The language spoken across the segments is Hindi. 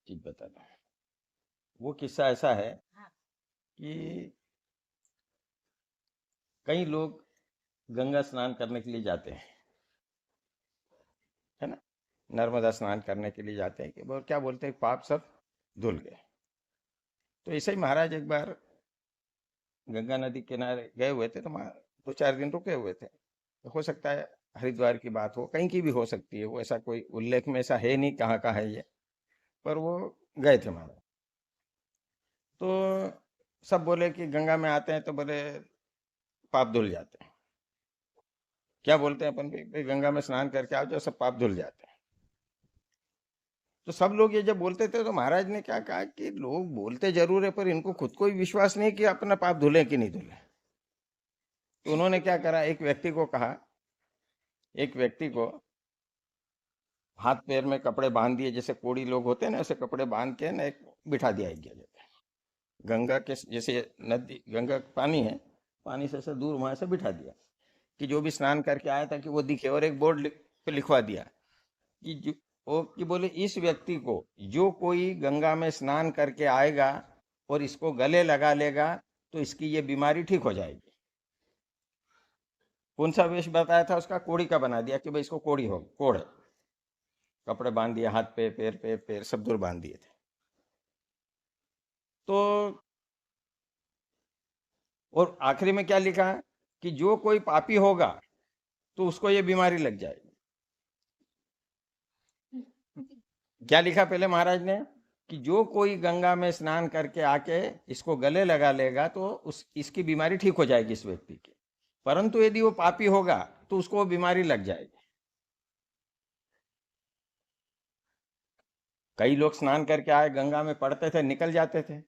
चीज बताता हूँ। वो किस्सा ऐसा है कि कई लोग गंगा स्नान करने के लिए जाते हैं, है ना। नर्मदा स्नान करने के लिए जाते हैं कि वो क्या बोलते हैं, पाप सब धुल गए। तो ऐसे ही महाराज एक बार गंगा नदी किनारे गए हुए थे, तो वहाँ 2-4 दिन रुके हुए थे। तो हो सकता है हरिद्वार की बात हो, कहीं की भी हो सकती है, वो ऐसा कोई उल्लेख में ऐसा है नहीं कहाँ का है ये, पर वो गए थे महाराज। तो सब बोले कि गंगा में आते हैं तो बोले पाप धुल जाते हैं। क्या बोलते हैं अपन भी, भाई गंगा में स्नान करके आओ जो सब पाप धुल जाते हैं। तो सब लोग ये जब बोलते थे तो महाराज ने क्या कहा कि लोग बोलते जरूर है पर इनको खुद को ही विश्वास नहीं कि अपना पाप धुले कि नहीं धुले। तो उन्होंने क्या करा, एक व्यक्ति को कहा, एक व्यक्ति को हाथ पैर में कपड़े बांध दिए, जैसे कोड़ी लोग होते हैं ना, ऐसे कपड़े बांध के ना एक बिठा दिया एक जगह। गंगा के जैसे नदी, गंगा पानी है, पानी से ऐसे दूर वहां से बिठा दिया कि जो भी स्नान करके आया था कि वो दिखे, और एक बोर्ड पे लिखवा दिया कि वो कि बोले इस व्यक्ति को जो कोई गंगा में स्नान करके आएगा और इसको गले लगा लेगा तो इसकी ये बीमारी ठीक हो जाएगी। कौन सा वेश बताया था उसका, कोड़ी का बना दिया कि भाई इसको कोड़ी हो, कोड़ है। कपड़े बांध दिए, हाथ पे पैर सब दूर बांध दिए थे। तो और आखिरी में क्या लिखा है कि जो कोई पापी होगा तो उसको ये बीमारी लग जाएगी। क्या लिखा पहले महाराज ने कि जो कोई गंगा में स्नान करके आके इसको गले लगा लेगा तो इसकी बीमारी ठीक हो जाएगी इस व्यक्ति की, परंतु यदि वो पापी होगा तो उसको वो बीमारी लग जाएगी। कई लोग स्नान करके आए, गंगा में पड़ते थे, निकल जाते थे।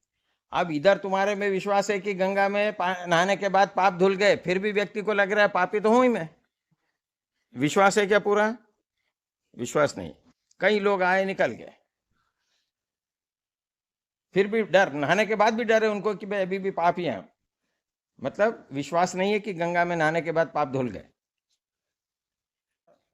अब इधर तुम्हारे में विश्वास है कि गंगा में नहाने के बाद पाप धुल गए, फिर भी व्यक्ति को लग रहा है पापी तो हूं ही मैं। विश्वास है क्या पूरा? विश्वास नहीं। कई लोग आए, निकल गए, फिर भी डर, नहाने के बाद भी डर है उनको कि भाई अभी भी पाप ही है। मतलब विश्वास नहीं है कि गंगा में नहाने के बाद पाप धुल गए।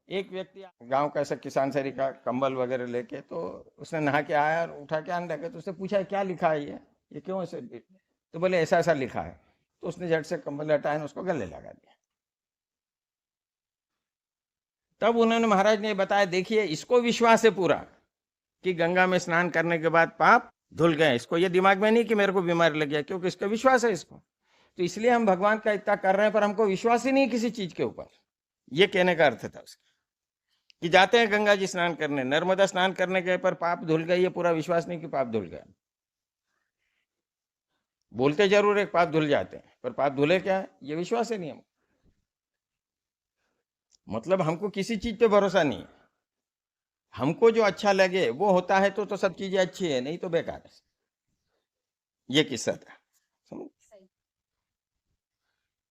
एक व्यक्ति गांव का ऐसा किसान शहरी का कंबल वगैरह लेके, तो उसने नहा के आया और उठा के आने लगा। तो उसने पूछा क्या लिखा है ये क्यों ऐसे? तो बोले ऐसा ऐसा लिखा है। तो उसने झट से कंबल हटाया, उसको गले लगा दिया। तब उन्होंने, महाराज ने बताया, देखिए इसको विश्वास है पूरा कि गंगा में स्नान करने के बाद पाप धुल गए। इसको ये दिमाग में नहीं कि मेरे को बीमारी लग गया, क्योंकि इसका विश्वास है इसको। तो इसलिए हम भगवान का इतना कर रहे हैं पर हमको विश्वास ही नहीं किसी चीज के ऊपर। ये कहने का अर्थ था उसका कि जाते हैं गंगा जी स्नान करने, नर्मदा स्नान करने गए पर पाप धुल गए, ये पूरा विश्वास नहीं कि पाप धुल गया। बोलते जरूर है पाप धुल जाते हैं, पर पाप धुले क्या है ये विश्वास है नहीं हम। मतलब हमको किसी चीज पे भरोसा नहीं है। हमको जो अच्छा लगे वो होता है तो सब चीजें अच्छी है, नहीं तो बेकार है। ये किस्सा था, समझ।